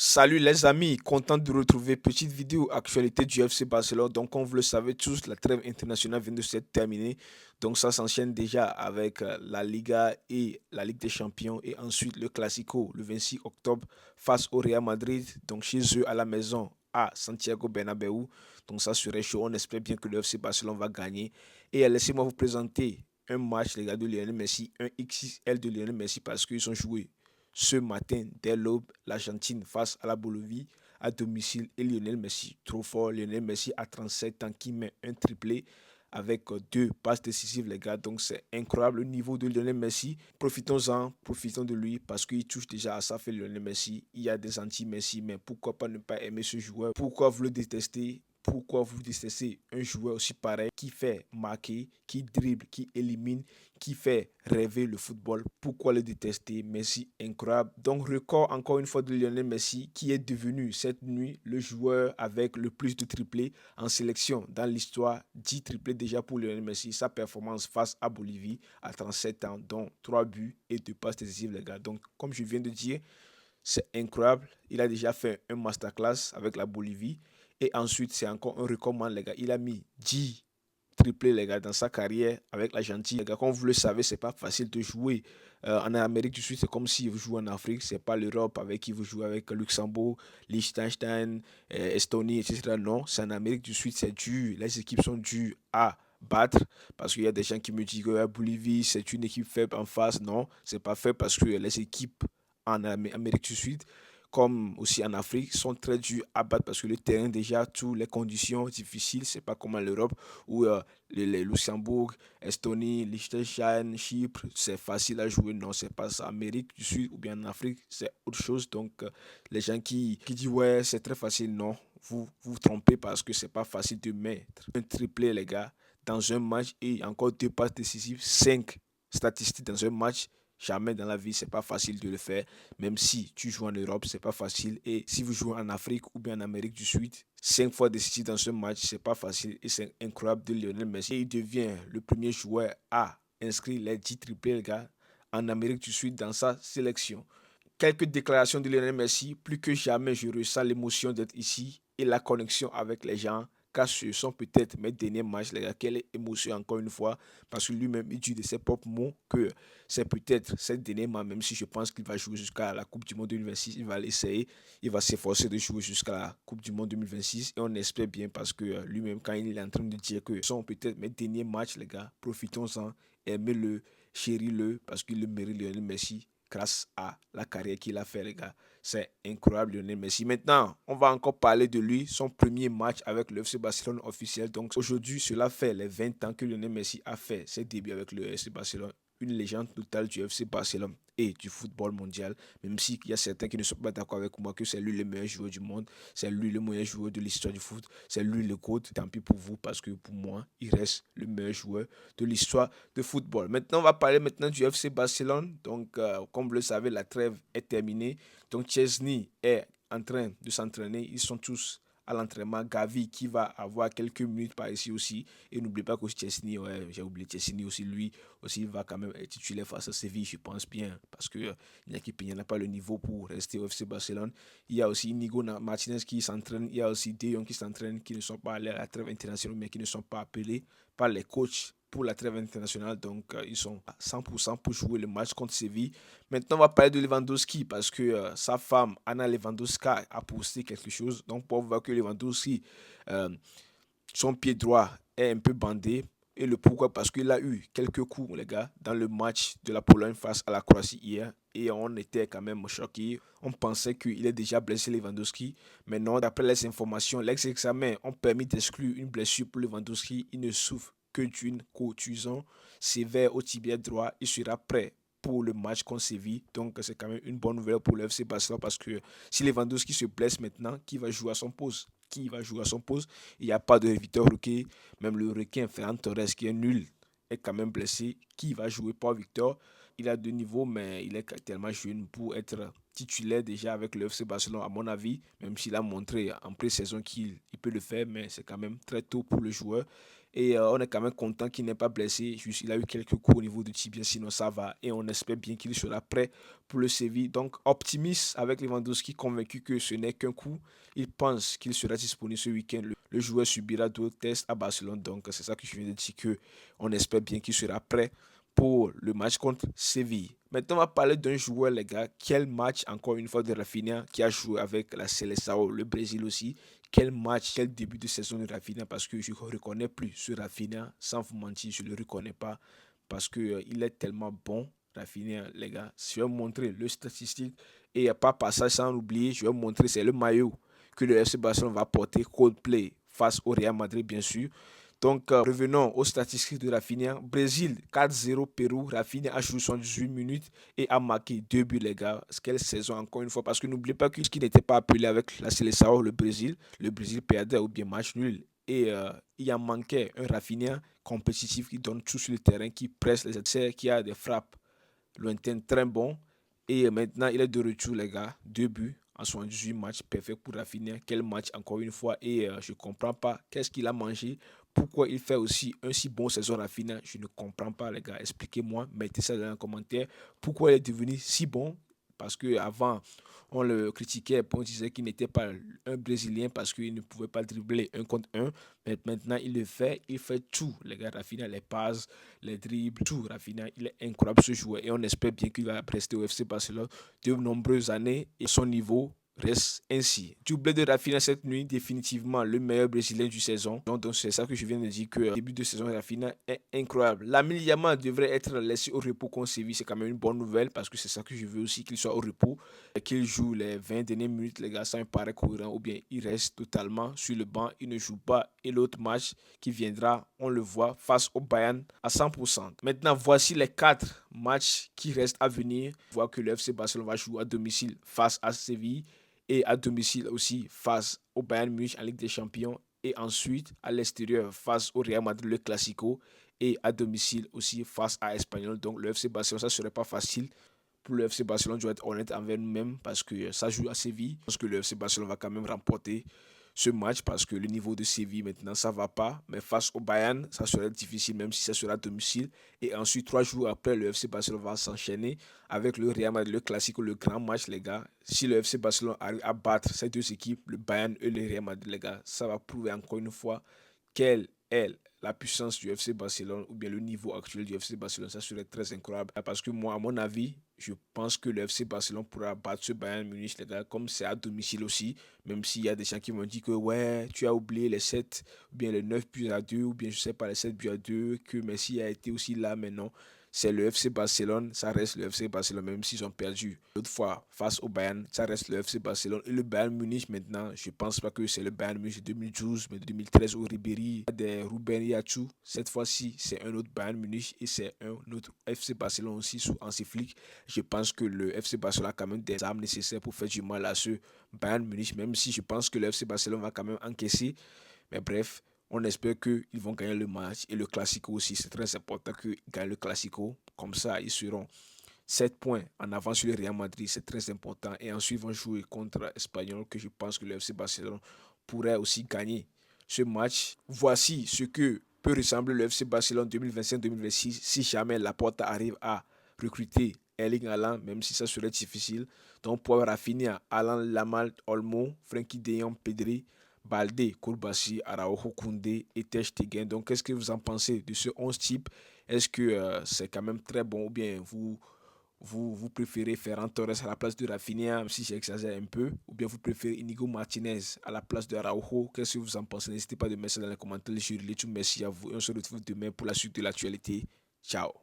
Salut les amis, content de retrouver petite vidéo actualité du FC Barcelone. Donc comme vous le savez tous, la trêve internationale vient de se terminer. Donc ça s'enchaîne déjà avec la Liga et la Ligue des Champions et ensuite le Classico le 26 octobre face au Real Madrid. Donc chez eux à la maison à Santiago Bernabéu. Donc ça serait chaud. On espère bien que le FC Barcelone va gagner. Et laissez-moi vous présenter un match les gars de Lionel Messi, un XXL de Lionel Messi parce qu'ils ont joué ce matin, dès l'aube, l'Argentine face à la Bolivie à domicile et Lionel Messi, trop fort. Lionel Messi à 37 ans qui met un triplé avec deux passes décisives, les gars. Donc c'est incroyable le niveau de Lionel Messi. Profitons-en, profitons de lui parce qu'il touche déjà à ça, fait Lionel Messi. Il y a des anti-Messi, mais pourquoi pas ne pas aimer ce joueur? Pourquoi vous le détestez? Pourquoi vous détestez un joueur aussi pareil qui fait marquer, qui dribble, qui élimine, qui fait rêver le football? Pourquoi le détester? Messi, incroyable. Donc, record encore une fois de Lionel Messi qui est devenu cette nuit le joueur avec le plus de triplés en sélection dans l'histoire. 10 triplés déjà pour Lionel Messi. Sa performance face à Bolivie à 37 ans, dont 3 buts et 2 passes décisives, les gars. Donc, comme je viens de dire, c'est incroyable. Il a déjà fait un masterclass avec la Bolivie. Et ensuite, c'est encore un record, man, les gars. Il a mis 10 triplés, les gars, dans sa carrière avec l'Argentine. Les gars, comme vous le savez, c'est pas facile de jouer en Amérique du Sud. C'est comme si vous jouez en Afrique. C'est pas l'Europe avec qui vous jouez avec Luxembourg, Liechtenstein, Estonie, etc. Non, c'est en Amérique du Sud. C'est dur. Les équipes sont dures à battre parce qu'il y a des gens qui me disent que la Bolivie c'est une équipe faible en face. Non, c'est pas fait parce que les équipes en Amérique du Sud, comme aussi en Afrique, sont très durs à battre parce que le terrain, déjà, toutes les conditions difficiles, c'est pas comme en Europe où les Luxembourg, Estonie, Liechtenstein, Chypre, c'est facile à jouer. Non, c'est pas ça. Amérique du Sud ou bien en Afrique, c'est autre chose. Donc, les gens qui disent ouais, c'est très facile, non, vous vous trompez parce que c'est pas facile de mettre un triplé, les gars, dans un match et encore deux passes décisives, cinq statistiques dans un match. Jamais dans la vie, c'est pas facile de le faire. Même si tu joues en Europe, c'est pas facile. Et si vous jouez en Afrique ou bien en Amérique du Sud, 5 fois décisif dans ce match, c'est pas facile. Et c'est incroyable de Lionel Messi. Et il devient le premier joueur à inscrire les 10 triplés, les gars, en Amérique du Sud dans sa sélection. Quelques déclarations de Lionel Messi. Plus que jamais, je ressens l'émotion d'être ici et la connexion avec les gens. Car ce sont peut-être mes derniers matchs, les gars. Quelle émotion encore une fois. Parce que lui-même, il dit de ses propres mots que c'est peut-être ses derniers matchs, même si je pense qu'il va jouer jusqu'à la Coupe du Monde 2026. Il va l'essayer. Il va s'efforcer de jouer jusqu'à la Coupe du Monde 2026. Et on espère bien parce que lui-même, quand il est en train de dire que ce sont peut-être mes derniers matchs, les gars, profitons-en, aimez-le, chéris-le, parce qu'il le mérite, Lionel Messi grâce à la carrière qu'il a fait, les gars. C'est incroyable, Lionel Messi. Maintenant, on va encore parler de lui, son premier match avec le FC Barcelone officiel. Donc aujourd'hui, cela fait les 20 ans que Lionel Messi a fait ses débuts avec le FC Barcelone. Une légende totale du FC Barcelone et du football mondial, même s'il y a certains qui ne sont pas d'accord avec moi que c'est lui le meilleur joueur du monde, c'est lui le meilleur joueur de l'histoire du foot, c'est lui le GOAT. Tant pis pour vous parce que pour moi, il reste le meilleur joueur de l'histoire de football. Maintenant, on va parler maintenant du FC Barcelone. Donc, comme vous le savez, la trêve est terminée. Donc, Chesney est en train de s'entraîner. Ils sont tous à l'entraînement. Gavi qui va avoir quelques minutes par ici aussi. Et n'oubliez pas que Chesney, ouais, j'ai oublié Chesney aussi, lui aussi, il va quand même être titulaire face à Séville, je pense bien. Parce que il n'y a pas le niveau pour rester au FC Barcelone. Il y a aussi Inigo Martinez qui s'entraîne. Il y a aussi De Jong qui s'entraîne, qui ne sont pas allés à la trêve internationale, mais qui ne sont pas appelés par les coachs pour la trêve internationale. Donc, ils sont à 100% pour jouer le match contre Séville. Maintenant, on va parler de Lewandowski parce que sa femme, Anna Lewandowska, a posté quelque chose. Donc, pour voir que Lewandowski, euh, son pied droit est un peu bandé. Et le pourquoi? Parce qu'il a eu quelques coups, les gars, dans le match de la Pologne face à la Croatie hier. Et on était quand même choqués. On pensait qu'il est déjà blessé Lewandowski. Mais non, d'après les informations, l'ex-examen ont permis d'exclure une blessure pour Lewandowski. Il ne souffre que d'une contusion sévère au tibia droit. Il sera prêt pour le match contre Séville. Donc c'est quand même une bonne nouvelle pour le FC Barcelone parce que si Lewandowski se blesse maintenant, qui va jouer à son poste? Qui va jouer à son poste? Il n'y a pas de Victor Roquet, même le requin Ferran Torres qui est nul est quand même blessé. Qui va jouer pour Victor? Il a de niveau, mais il est tellement jeune pour être titulaire déjà avec le FC Barcelone, à mon avis, même s'il a montré en pré-saison qu'il peut le faire, mais c'est quand même très tôt pour le joueur. Et on est quand même content qu'il n'est pas blessé. Juste, il a eu quelques coups au niveau du tibia, sinon ça va. Et on espère bien qu'il sera prêt pour le Séville. Donc, optimiste avec Lewandowski, convaincu que ce n'est qu'un coup. Il pense qu'il sera disponible ce week-end. Le joueur subira d'autres tests à Barcelone. Donc, c'est ça que je viens de dire, que on espère bien qu'il sera prêt pour le match contre Séville. Maintenant, on va parler d'un joueur, les gars. Quel match, encore une fois, de Rafinha qui a joué avec la Seleção, le Brésil aussi. Quel match, quel début de saison de Rafinha, parce que je ne reconnais plus ce Rafinha. Sans vous mentir, je ne le reconnais pas parce qu'il est tellement bon. Rafinha, les gars, je vais vous montrer le statistique et pas passage sans oublier, je vais vous montrer, c'est le maillot que le FC Barcelone va porter Coldplay face au Real Madrid, bien sûr. Donc, revenons aux statistiques de Rafinha. Brésil 4-0 Pérou. Rafinha a joué 18 minutes et a marqué 2 buts, les gars. Quelle saison, encore une fois. Parce que n'oubliez pas qu'il n'était pas appelé avec la Seleção, le Brésil perdait ou bien match nul. Et il en manquait un Rafinha compétitif qui donne tout sur le terrain, qui presse les adversaires, qui a des frappes lointaines très bon. Et maintenant, il est de retour, les gars. 2 buts en 78 matchs. Parfait pour Rafinha. Quel match, encore une fois. Et je ne comprends pas qu'est-ce qu'il a mangé. Pourquoi il fait aussi un si bon saison Rafinha. Je ne comprends pas, les gars. Expliquez-moi. Mettez ça dans les commentaires. Pourquoi il est devenu si bon. Parce qu'avant, on le critiquait, on disait qu'il n'était pas un Brésilien parce qu'il ne pouvait pas dribbler un contre un. Mais maintenant, il fait tout. Les gars, Rafinha, les passes, les dribbles, tout. Rafinha, il est incroyable ce joueur et on espère bien qu'il va rester au FC Barcelone de nombreuses années et son niveau reste ainsi. Doublé de Rafinha cette nuit, définitivement le meilleur Brésilien du saison. Donc c'est ça que je viens de dire, que le début de saison de Rafinha est incroyable. Lamine Yamal devrait être laissé au repos contre Séville, c'est quand même une bonne nouvelle parce que c'est ça que je veux aussi, qu'il soit au repos, qu'il joue les 20 dernières minutes, les gars, ça me paraît cohérent, ou bien il reste totalement sur le banc, il ne joue pas et l'autre match qui viendra, on le voit, face au Bayern à 100%. Maintenant, voici les 4 matchs qui restent à venir. On voit que le FC Barcelone va jouer à domicile face à Séville et à domicile aussi face au Bayern Munich en Ligue des Champions et ensuite à l'extérieur face au Real Madrid, le Classico, et à domicile aussi face à Espanyol. Donc le FC Barcelone, ça serait pas facile pour le FC Barcelone. Je dois être honnête envers nous-mêmes parce que ça joue à Séville. Je pense que le FC Barcelone va quand même remporter ce match parce que le niveau de Séville maintenant ça va pas, mais face au Bayern ça serait difficile même si ça sera à domicile. Et ensuite 3 jours après, le FC Barcelone va s'enchaîner avec le Real Madrid, le Classico, le grand match, les gars. Si le FC Barcelone arrive à battre ces 2 équipes, le Bayern et le Real Madrid, les gars, ça va prouver encore une fois quelle est la puissance du FC Barcelone ou bien le niveau actuel du FC Barcelone. Ça serait très incroyable parce que moi, à mon avis, je pense que le FC Barcelone pourra battre ce Bayern Munich, les gars, comme c'est à domicile aussi. Même s'il y a des gens qui m'ont dit que ouais, tu as oublié les 7 ou bien les 9 buts à 2 ou bien je sais pas les 7 buts à 2, que Messi a été aussi là, mais non. C'est le FC Barcelone, ça reste le FC Barcelone, même s'ils ont perdu l'autre fois face au Bayern, ça reste le FC Barcelone. Et le Bayern Munich maintenant, je pense pas que c'est le Bayern Munich de 2012, mais de 2013 au Ribéry, des Ruben Yatou. Cette fois-ci, c'est un autre Bayern Munich et c'est un autre FC Barcelone aussi sous Hansi Flick. Je pense que le FC Barcelone a quand même des armes nécessaires pour faire du mal à ce Bayern Munich, même si je pense que le FC Barcelone va quand même encaisser. Mais bref, on espère qu'ils vont gagner le match et le Classico aussi. C'est très important qu'ils gagnent le Classico. Comme ça, ils seront 7 points en avance sur le Real Madrid. C'est très important. Et ensuite, ils vont jouer contre Espanyol, que je pense que le FC Barcelone pourrait aussi gagner ce match. Voici ce que peut ressembler le FC Barcelone 2025-2026 si jamais Laporta arrive à recruter Erling Haaland, même si ça serait difficile. Donc, pour Rafinha, Alan Lamal, Olmo, Frenkie de Jong, Pedri, Balde, Koulibaly, Araujo, Koundé et Ter Stegen. Donc, qu'est-ce que vous en pensez de ce 11 type? Est-ce que c'est quand même très bon ou bien vous préférez Ferran Torres à la place de Rafinha, même si j'exagère un peu, ou bien vous préférez Inigo Martinez à la place de Araujo? Qu'est-ce que vous en pensez? N'hésitez pas de mettre ça dans les commentaires. Je relis tout. Merci à vous et on se retrouve demain pour la suite de l'actualité. Ciao.